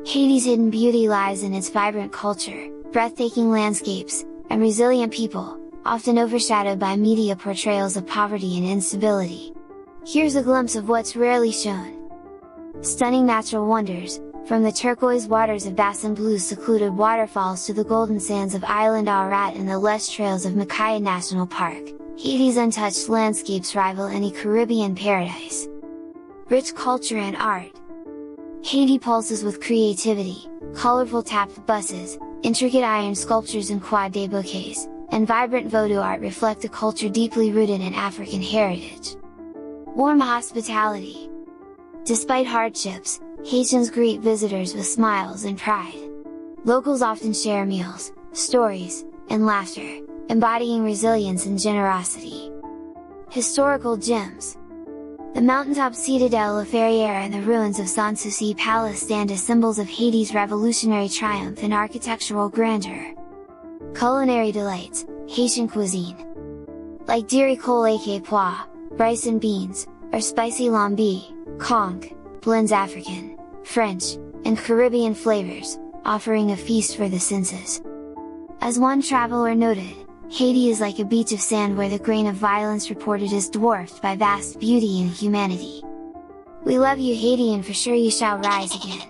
Haiti's hidden beauty lies in its vibrant culture, breathtaking landscapes, and resilient people, often overshadowed by media portrayals of poverty and instability. Here's a glimpse of what's rarely shown. Stunning natural wonders, from the turquoise waters of Bassin Bleu's secluded waterfalls to the golden sands of Island Aurat and the lush trails of Macaya National Park, Haiti's untouched landscapes rival any Caribbean paradise. Rich culture and art. Haiti pulses with creativity, colorful tapped buses, intricate iron sculptures and Croix-des-Bouquets, and vibrant Vodou art reflect a culture deeply rooted in African heritage. Warm hospitality. Despite hardships, Haitians greet visitors with smiles and pride. Locals often share meals, stories, and laughter, embodying resilience and generosity. Historical gems. The mountaintop Citadelle La Ferrière and the ruins of Sanssouci Palace stand as symbols of Haiti's revolutionary triumph and architectural grandeur. Culinary delights, Haitian cuisine. Like diri cole et pois, rice and beans, or spicy lambi, conch, blends African, French, and Caribbean flavors, offering a feast for the senses. As one traveler noted, Haiti is like a beach of sand where the grain of violence reported is dwarfed by vast beauty and humanity. We love you Haiti, and for sure you shall rise again.